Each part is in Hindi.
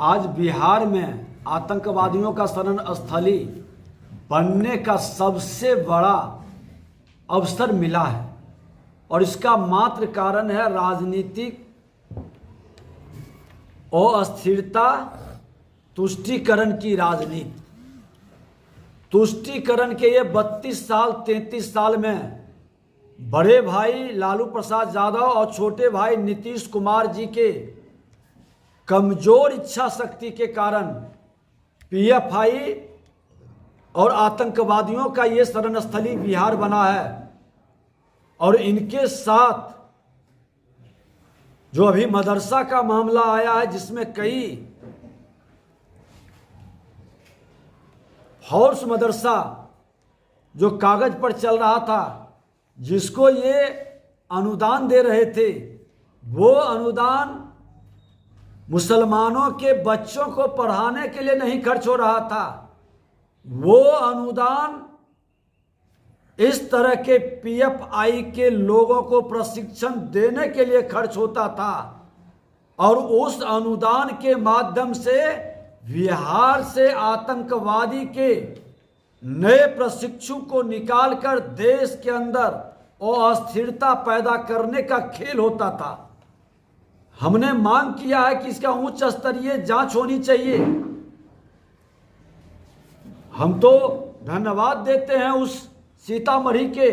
आज बिहार में आतंकवादियों का शरण स्थली बनने का सबसे बड़ा अवसर मिला है और इसका मात्र कारण है राजनीतिक अस्थिरता, तुष्टीकरण की राजनीति। तुष्टीकरण के ये 32 साल 33 साल में बड़े भाई लालू प्रसाद यादव और छोटे भाई नीतीश कुमार जी के कमजोर इच्छा शक्ति के कारण पीएफआई और आतंकवादियों का ये शरणस्थली बिहार बना है। और इनके साथ जो अभी मदरसा का मामला आया है, जिसमें कई हॉर्स मदरसा जो कागज पर चल रहा था, जिसको ये अनुदान दे रहे थे, वो अनुदान मुसलमानों के बच्चों को पढ़ाने के लिए नहीं खर्च हो रहा था। वो अनुदान इस तरह के पीएफआई के लोगों को प्रशिक्षण देने के लिए खर्च होता था। और उस अनुदान के माध्यम से बिहार से आतंकवादी के नए प्रशिक्षु को निकालकर देश के अंदर अस्थिरता पैदा करने का खेल होता था। हमने मांग किया है कि इसका उच्च स्तरीय जांच होनी चाहिए। हम तो धन्यवाद देते हैं उस सीतामढ़ी के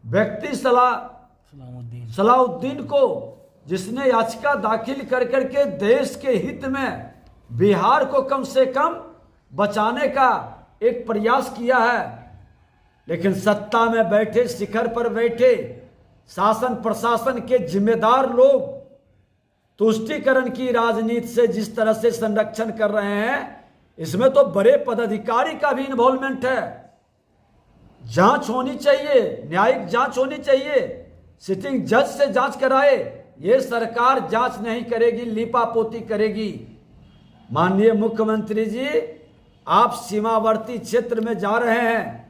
व्यक्ति सलाउद्दीन को, जिसने याचिका दाखिल कर करके देश के हित में बिहार को कम से कम बचाने का एक प्रयास किया है। लेकिन सत्ता में बैठे, शिखर पर बैठे शासन प्रशासन के जिम्मेदार लोग तुष्टीकरण की राजनीति से जिस तरह से संरक्षण कर रहे हैं, इसमें तो बड़े पदाधिकारी का भी इन्वॉल्वमेंट है। जांच होनी चाहिए, न्यायिक जांच होनी चाहिए, सिटिंग जज से जांच कराए। ये सरकार जांच नहीं करेगी, लीपापोती करेगी। माननीय मुख्यमंत्री जी, आप सीमावर्ती क्षेत्र में जा रहे हैं,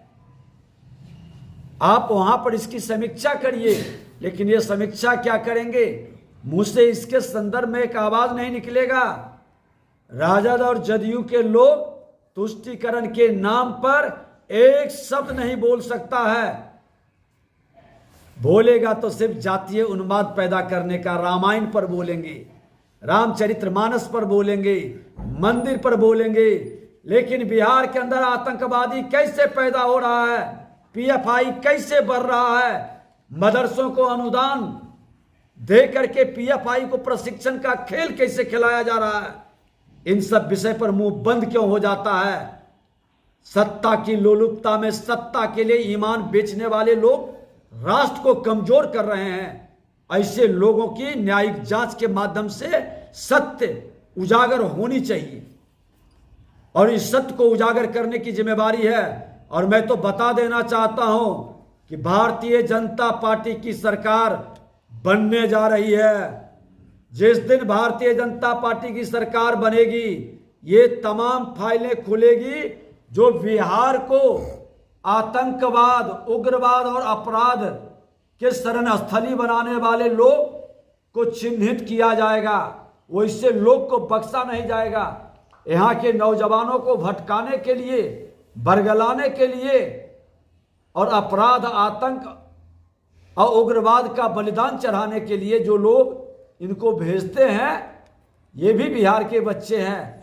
आप वहां पर इसकी समीक्षा करिए। लेकिन ये समीक्षा क्या करेंगे? मुंह से इसके संदर्भ में एक आवाज नहीं निकलेगा। राजद और जदयू के लोग तुष्टीकरण के नाम पर एक शब्द नहीं बोल सकता है। बोलेगा तो सिर्फ जातीय उन्माद पैदा करने का। रामायण पर बोलेंगे, रामचरितमानस पर बोलेंगे, मंदिर पर बोलेंगे, लेकिन बिहार के अंदर आतंकवादी कैसे पैदा हो रहा है, पीएफआई कैसे बढ़ रहा है, मदरसों को अनुदान दे करके पीएफआई को प्रशिक्षण का खेल कैसे खिलाया जा रहा है, इन सब विषय पर मुंह बंद क्यों हो जाता है? सत्ता की लोलुपता में सत्ता के लिए ईमान बेचने वाले लोग राष्ट्र को कमजोर कर रहे हैं। ऐसे लोगों की न्यायिक जांच के माध्यम से सत्य उजागर होनी चाहिए और इस सत्य को उजागर करने की जिम्मेवारी है। और मैं तो बता देना चाहता हूं कि भारतीय जनता पार्टी की सरकार बनने जा रही है। जिस दिन भारतीय जनता पार्टी की सरकार बनेगी, ये तमाम फाइलें खुलेगी जो बिहार को आतंकवाद, उग्रवाद और अपराध के शरण स्थली बनाने वाले लोग को चिन्हित किया जाएगा। वो इससे लोग को बख्शा नहीं जाएगा। यहाँ के नौजवानों को भटकाने के लिए, बरगलाने के लिए और अपराध, आतंक और उग्रवाद का बलिदान चढ़ाने के लिए जो लोग इनको भेजते हैं, ये भी बिहार के बच्चे हैं।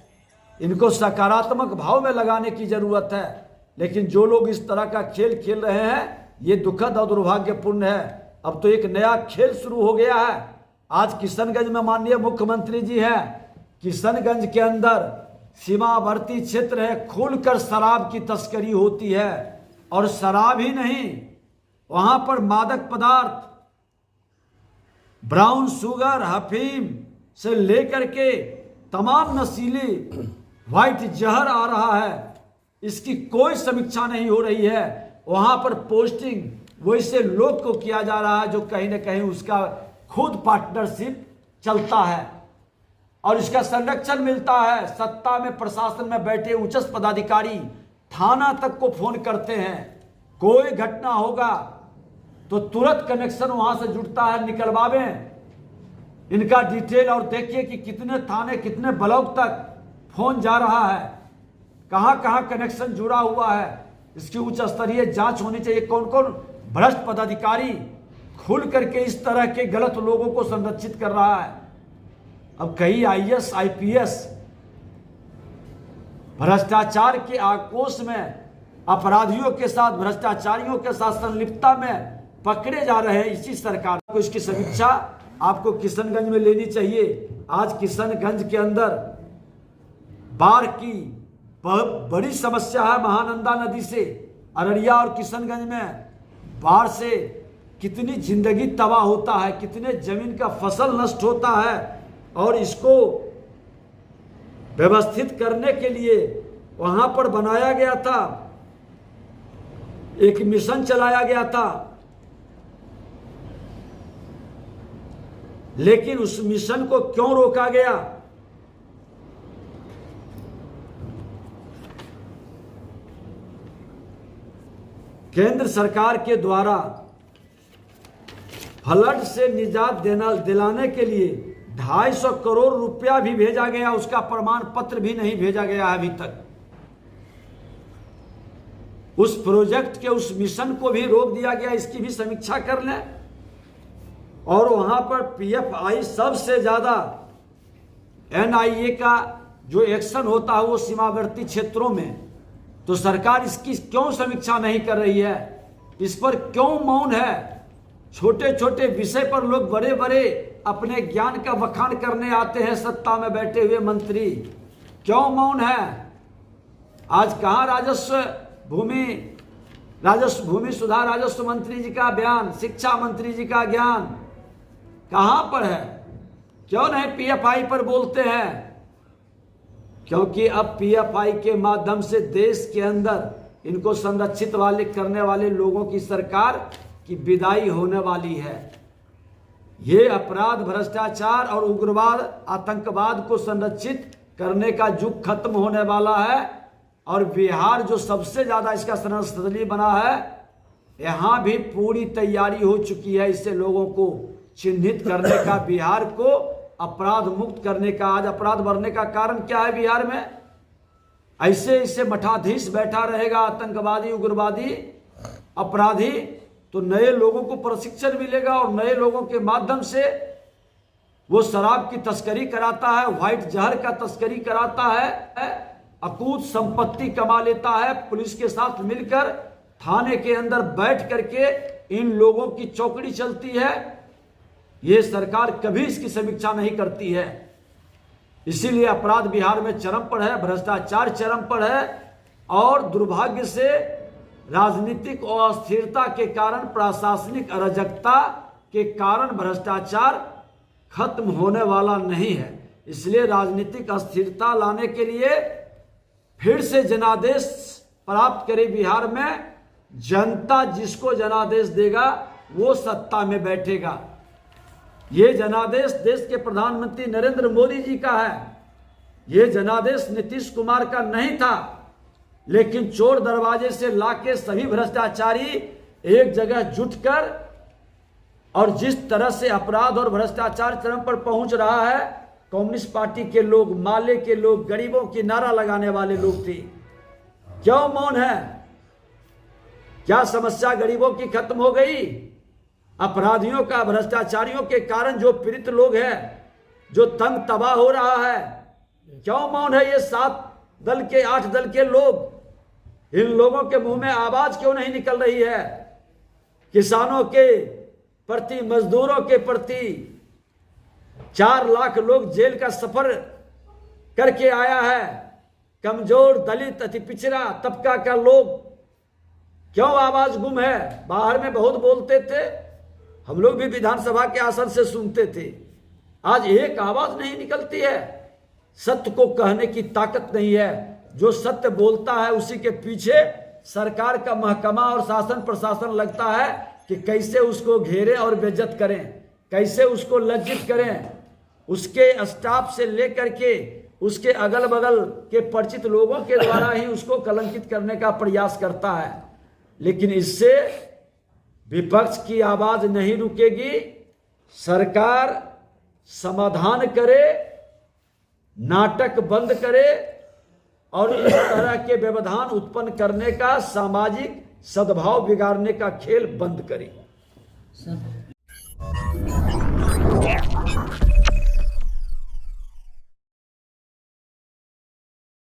इनको सकारात्मक भाव में लगाने की जरूरत है। लेकिन जो लोग इस तरह का खेल खेल रहे हैं, ये दुखद और दुर्भाग्यपूर्ण है। अब तो एक नया खेल शुरू हो गया है। आज किशनगंज में माननीय मुख्यमंत्री जी हैं। किशनगंज के अंदर सीमावर्ती क्षेत्र है, खुलकर शराब की तस्करी होती है। और शराब ही नहीं, वहां पर मादक पदार्थ, ब्राउन शुगर, अफीम से लेकर के तमाम नशीली व्हाइट जहर आ रहा है। इसकी कोई समीक्षा नहीं हो रही है। वहां पर पोस्टिंग वैसे लोग को किया जा रहा है जो कहीं ना कहीं उसका खुद पार्टनरशिप चलता है और इसका संरक्षण मिलता है। सत्ता में, प्रशासन में बैठे उच्च पदाधिकारी थाना तक को फोन करते हैं। कोई घटना होगा तो तुरंत कनेक्शन वहां से जुड़ता है, निकलवावें। इनका डिटेल और देखिए कि कितने थाने कितने ब्लॉक तक फोन जा रहा है, कहां कहां कनेक्शन जुड़ा हुआ है। इसकी उच्च स्तरीय जांच होनी चाहिए। कौन कौन भ्रष्ट पदाधिकारी खुल करके इस तरह के गलत लोगों को संरक्षित कर रहा है। अब कई आईएएस आईपीएस भ्रष्टाचार के आक्रोश में अपराधियों के साथ, भ्रष्टाचारियों के साथ संलिप्तता में पकड़े जा रहे हैं। इसी सरकार को इसकी समीक्षा आपको किशनगंज में लेनी चाहिए। आज किशनगंज के अंदर बाढ़ की बड़ी समस्या है। महानंदा नदी से अररिया और किशनगंज में बाढ़ से कितनी जिंदगी तबाह होता है, कितने जमीन का फसल नष्ट होता है। और इसको व्यवस्थित करने के लिए वहां पर बनाया गया था, एक मिशन चलाया गया था, लेकिन उस मिशन को क्यों रोका गया? केंद्र सरकार के द्वारा फ्लड से निजात दिलाने के लिए 250 करोड़ रुपया भी भेजा गया, उसका प्रमाण पत्र भी नहीं भेजा गया है अभी तक। उस प्रोजेक्ट के, उस मिशन को भी रोक दिया गया। इसकी भी समीक्षा कर लें। और वहां पर पीएफआई सबसे ज्यादा, एनआईए का जो एक्शन होता है वो सीमावर्ती क्षेत्रों में, तो सरकार इसकी क्यों समीक्षा नहीं कर रही है? इस पर क्यों मौन है? छोटे छोटे विषय पर लोग बड़े बड़े अपने ज्ञान का बखान करने आते हैं, सत्ता में बैठे हुए मंत्री, क्यों मौन है? आज कहां भूमि सुधार राजस्व मंत्री जी का बयान, शिक्षा मंत्री जी का ज्ञान कहां पर है? क्यों नहीं पीएफआई पर बोलते हैं? क्योंकि अब पीएफआई के माध्यम से देश के अंदर इनको संरक्षित करने वाले लोगों की सरकार की विदाई होने वाली है। ये अपराध, भ्रष्टाचार और उग्रवाद, आतंकवाद को संरक्षित करने का युग खत्म होने वाला है। और बिहार जो सबसे ज्यादा इसका शरणस्थली बना है, यहां भी पूरी तैयारी हो चुकी है इससे लोगों को चिन्हित करने का, बिहार को अपराध मुक्त करने का। आज अपराध बढ़ने का कारण क्या है बिहार में? ऐसे मठाधीश बैठा रहेगा, आतंकवादी, उग्रवादी, अपराधी, तो नए लोगों को प्रशिक्षण मिलेगा और नए लोगों के माध्यम से वो शराब की तस्करी कराता है, व्हाइट जहर का तस्करी कराता है, अकूत संपत्ति कमा लेता है। पुलिस के साथ मिलकर थाने के अंदर बैठ करके इन लोगों की चौकड़ी चलती है। ये सरकार कभी इसकी समीक्षा नहीं करती है। इसीलिए अपराध बिहार में चरम पर है, भ्रष्टाचार चरम पर है। और दुर्भाग्य से राजनीतिक अस्थिरता के कारण, प्रशासनिक अराजकता के कारण भ्रष्टाचार खत्म होने वाला नहीं है। इसलिए राजनीतिक अस्थिरता लाने के लिए फिर से जनादेश प्राप्त करे बिहार में। जनता जिसको जनादेश देगा वो सत्ता में बैठेगा। ये जनादेश देश के प्रधानमंत्री नरेंद्र मोदी जी का है। ये जनादेश नीतीश कुमार का नहीं था। लेकिन चोर दरवाजे से लाके सभी भ्रष्टाचारी एक जगह जुटकर, और जिस तरह से अपराध और भ्रष्टाचार चरम पर पहुंच रहा है, कम्युनिस्ट पार्टी के लोग, माले के लोग, गरीबों की नारा लगाने वाले लोग थे। क्यों मौन है? क्या समस्या गरीबों की खत्म हो गई? अपराधियों का, भ्रष्टाचारियों के कारण जो पीड़ित लोग हैं, जो तंग तबाह हो रहा है, क्यों मौन है? ये 7 दल के, 8 दल के लोग, इन लोगों के मुंह में आवाज क्यों नहीं निकल रही है? किसानों के प्रति, मजदूरों के प्रति 4 लाख लोग जेल का सफर करके आया है। कमजोर, दलित, अति पिछड़ा तबका का लोग, क्यों आवाज गुम है? बाहर में बहुत बोलते थे, हम लोग भी विधानसभा के आसन से सुनते थे। आज एक आवाज नहीं निकलती है। सत्य को कहने की ताकत नहीं है। जो सत्य बोलता है उसी के पीछे सरकार का महकमा और शासन प्रशासन लगता है कि कैसे उसको घेरे और बेइज्जत करें, कैसे उसको लज्जित करें। उसके स्टाफ से लेकर के उसके अगल बगल के परिचित लोगों के द्वारा ही उसको कलंकित करने का प्रयास करता है। लेकिन इससे विपक्ष की आवाज नहीं रुकेगी। सरकार समाधान करे, नाटक बंद करे और इस तरह के व्यवधान उत्पन्न करने का, सामाजिक सद्भाव बिगाड़ने का खेल बंद करे।